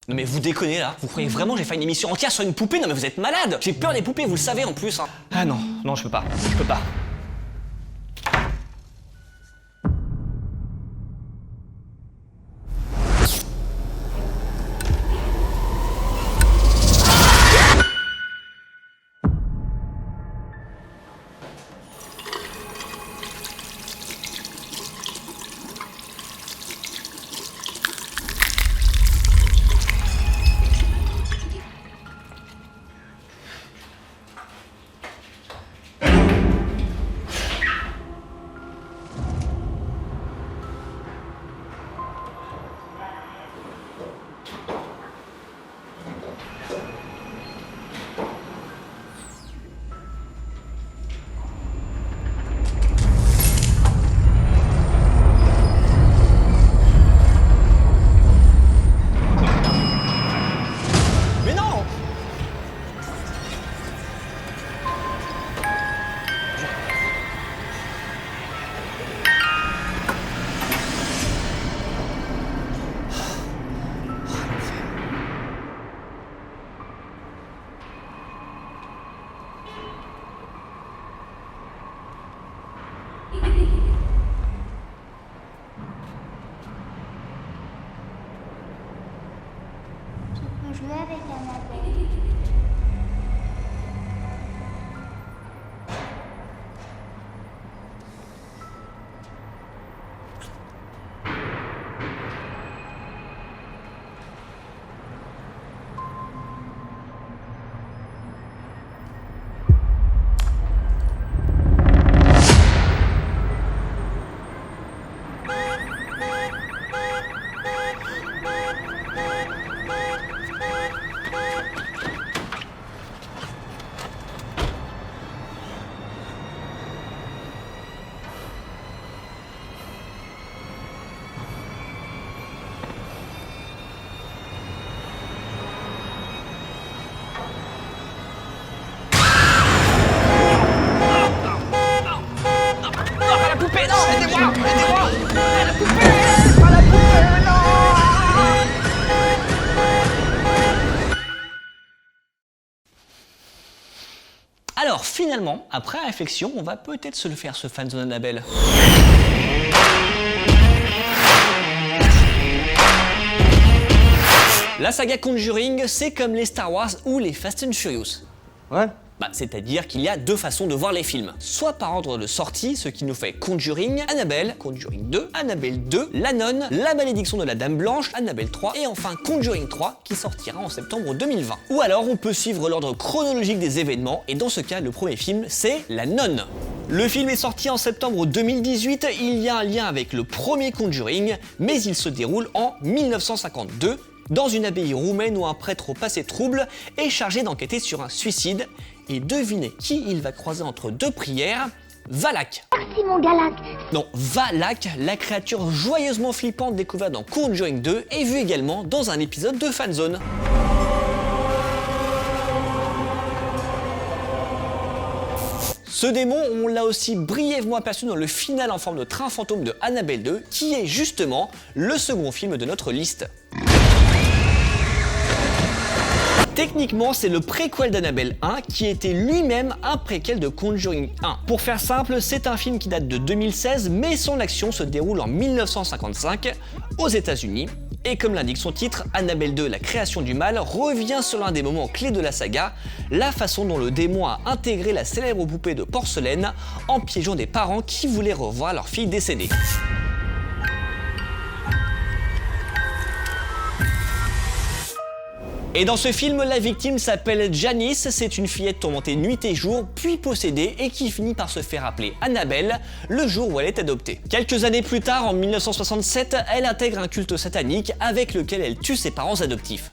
Non mais vous déconnez là? Vous croyez vraiment que j'ai fait une émission entière sur une poupée? Non mais vous êtes malade! J'ai peur des poupées, vous le savez en plus, hein. Ah non, non je peux pas, je peux pas. On jouait avec Annabelle. Alors finalement, après réflexion, on va peut-être se le faire ce fanzone Annabelle. La saga Conjuring, c'est comme les Star Wars ou les Fast and Furious. Ouais. C'est-à-dire qu'il y a deux façons de voir les films. Soit par ordre de sortie, ce qui nous fait Conjuring, Annabelle, Conjuring 2, Annabelle 2, La Nonne, La Malédiction de la Dame Blanche, Annabelle 3 et enfin Conjuring 3 qui sortira en septembre 2020. Ou alors on peut suivre l'ordre chronologique des événements et dans ce cas le premier film c'est La Nonne. Le film est sorti en septembre 2018, il y a un lien avec le premier Conjuring, mais il se déroule en 1952 dans une abbaye roumaine où un prêtre au passé trouble est chargé d'enquêter sur un suicide. Et devinez qui il va croiser entre deux prières? Valak. Merci mon Galac. Non, Valak, la créature joyeusement flippante découverte dans Conjuring 2 et vue également dans un épisode de Fanzone. Ce démon, on l'a aussi brièvement aperçu dans le final en forme de train fantôme de Annabelle 2, qui est justement le second film de notre liste. Techniquement, c'est le préquel d'Annabelle 1 qui était lui-même un préquel de Conjuring 1. Pour faire simple, c'est un film qui date de 2016, mais son action se déroule en 1955 aux États-Unis. Et comme l'indique son titre, Annabelle 2, la création du mal, revient sur l'un des moments clés de la saga, la façon dont le démon a intégré la célèbre poupée de porcelaine en piégeant des parents qui voulaient revoir leur fille décédée. Et dans ce film, la victime s'appelle Janice, c'est une fillette tourmentée nuit et jour, puis possédée et qui finit par se faire appeler Annabelle le jour où elle est adoptée. Quelques années plus tard, en 1967, elle intègre un culte satanique avec lequel elle tue ses parents adoptifs.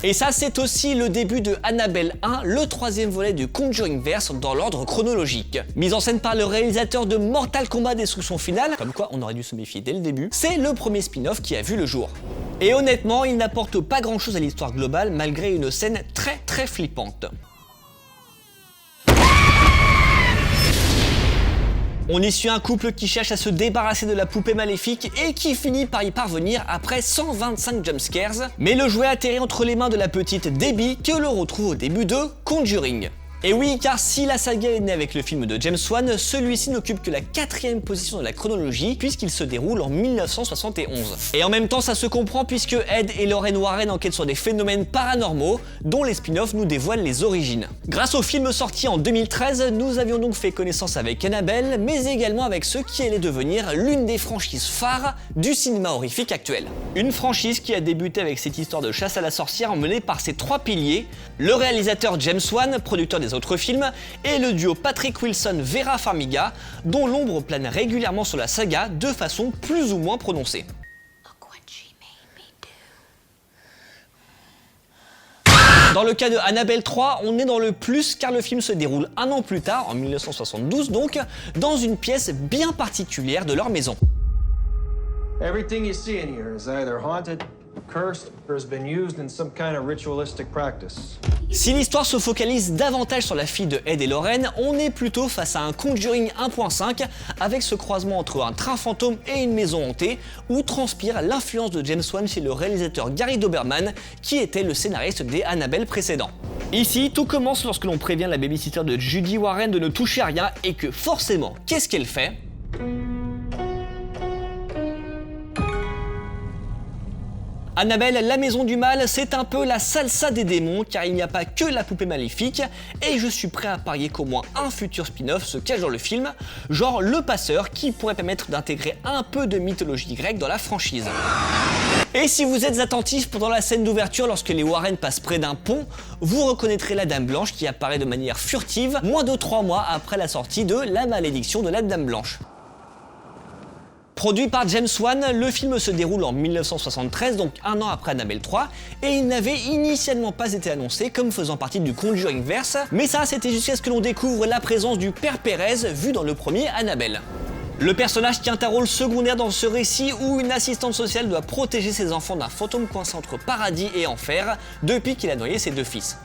Et ça, c'est aussi le début de Annabelle 1, le troisième volet du Conjuringverse dans l'ordre chronologique. Mise en scène par le réalisateur de Mortal Kombat Destruction Finale, comme quoi on aurait dû se méfier dès le début, c'est le premier spin-off qui a vu le jour. Et honnêtement, il n'apporte pas grand chose à l'histoire globale malgré une scène très flippante. On y suit un couple qui cherche à se débarrasser de la poupée maléfique et qui finit par y parvenir après 125 jumpscares, mais le jouet atterrit entre les mains de la petite Debbie que l'on retrouve au début de Conjuring. Et oui, car si la saga est née avec le film de James Wan, celui-ci n'occupe que la 4e position de la chronologie puisqu'il se déroule en 1971. Et en même temps, ça se comprend puisque Ed et Lorraine Warren enquêtent sur des phénomènes paranormaux dont les spin-offs nous dévoilent les origines. Grâce au film sorti en 2013, nous avions donc fait connaissance avec Annabelle, mais également avec ce qui allait devenir l'une des franchises phares du cinéma horrifique actuel. Une franchise qui a débuté avec cette histoire de chasse à la sorcière emmenée par ses 3 piliers, le réalisateur James Wan, producteur des autres films, et le duo Patrick Wilson-Vera Farmiga, dont l'ombre plane régulièrement sur la saga de façon plus ou moins prononcée. Dans le cas de Annabelle 3, on est dans le plus car le film se déroule un an plus tard, en 1972 donc, dans une pièce bien particulière de leur maison. Everything you see in here is either haunted, cursed, or has been used in some kind of ritualistic practice. Si l'histoire se focalise davantage sur la fille de Ed et Lorraine, on est plutôt face à un Conjuring 1.5 avec ce croisement entre un train fantôme et une maison hantée où transpire l'influence de James Wan chez le réalisateur Gary Doberman qui était le scénariste des Annabelle précédents. Ici, tout commence lorsque l'on prévient la babysitter de Judy Warren de ne toucher à rien et que forcément, qu'est-ce qu'elle fait ? Annabelle, la maison du mal, c'est un peu la salsa des démons car il n'y a pas que la poupée maléfique et je suis prêt à parier qu'au moins un futur spin-off se cache dans le film, genre Le Passeur qui pourrait permettre d'intégrer un peu de mythologie grecque dans la franchise. Et si vous êtes attentif pendant la scène d'ouverture lorsque les Warren passent près d'un pont, vous reconnaîtrez la Dame Blanche qui apparaît de manière furtive moins de 3 mois après la sortie de La Malédiction de la Dame Blanche. Produit par James Wan, le film se déroule en 1973, donc un an après Annabelle 3, et il n'avait initialement pas été annoncé comme faisant partie du Conjuringverse, mais ça c'était jusqu'à ce que l'on découvre la présence du Père Pérez vu dans le premier Annabelle. Le personnage tient un rôle secondaire dans ce récit où une assistante sociale doit protéger ses enfants d'un fantôme coincé entre paradis et enfer depuis qu'il a noyé ses 2 fils.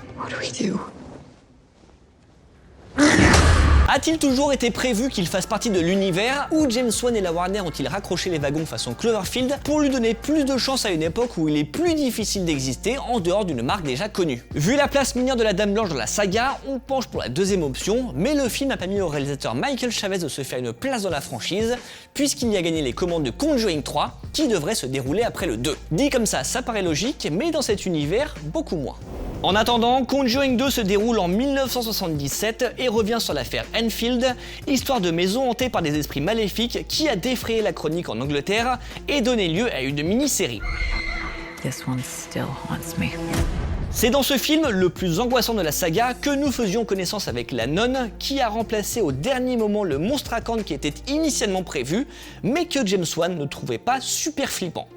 A-t-il toujours été prévu qu'il fasse partie de l'univers où James Wan et la Warner ont-ils raccroché les wagons façon Cloverfield pour lui donner plus de chance à une époque où il est plus difficile d'exister en dehors d'une marque déjà connue? Vu la place minière de la Dame Blanche dans la saga, on penche pour la 2e option, mais le film a permis au réalisateur Michael Chavez de se faire une place dans la franchise puisqu'il y a gagné les commandes de Conjuring 3 qui devrait se dérouler après le 2. Dit comme ça paraît logique, mais dans cet univers, beaucoup moins. En attendant, Conjuring 2 se déroule en 1977 et revient sur l'affaire Enfield, histoire de maison hantée par des esprits maléfiques qui a défrayé la chronique en Angleterre et donné lieu à une mini-série. This one still haunts me. C'est dans ce film, le plus angoissant de la saga, que nous faisions connaissance avec la nonne qui a remplacé au dernier moment le monstre à cornes qui était initialement prévu, mais que James Wan ne trouvait pas super flippant.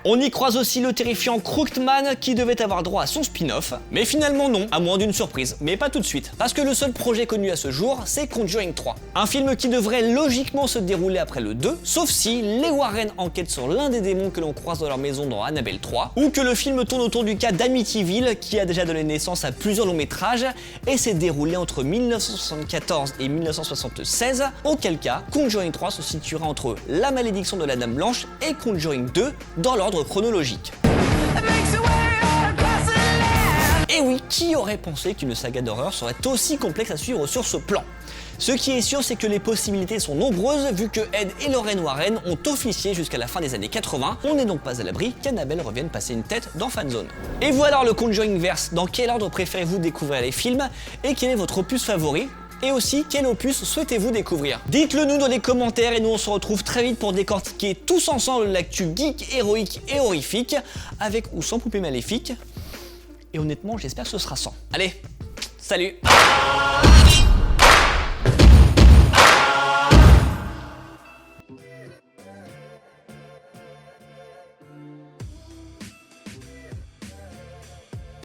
On y croise aussi le terrifiant Crooked Man qui devait avoir droit à son spin-off, mais finalement non, à moins d'une surprise, mais pas tout de suite, parce que le seul projet connu à ce jour, c'est Conjuring 3. Un film qui devrait logiquement se dérouler après le 2, sauf si les Warren enquêtent sur l'un des démons que l'on croise dans leur maison dans Annabelle 3, ou que le film tourne autour du cas d'Amityville qui a déjà donné naissance à plusieurs longs métrages et s'est déroulé entre 1974 et 1976, auquel cas Conjuring 3 se situera entre La Malédiction de la Dame Blanche et Conjuring 2 dans l'ordre chronologique. Et oui, qui aurait pensé qu'une saga d'horreur serait aussi complexe à suivre sur ce plan? Ce qui est sûr, c'est que les possibilités sont nombreuses vu que Ed et Lorraine Warren ont officié jusqu'à la fin des années 80, on n'est donc pas à l'abri qu'Annabelle revienne passer une tête dans Fanzone. Et voilà alors le Conjuringverse, dans quel ordre préférez-vous découvrir les films et quel est votre opus favori? Et aussi, quel opus souhaitez-vous découvrir? Dites-le nous dans les commentaires et nous on se retrouve très vite pour décortiquer tous ensemble l'actu geek, héroïque et horrifique, avec ou sans poupée maléfique. Et honnêtement, j'espère que ce sera sans. Allez, salut!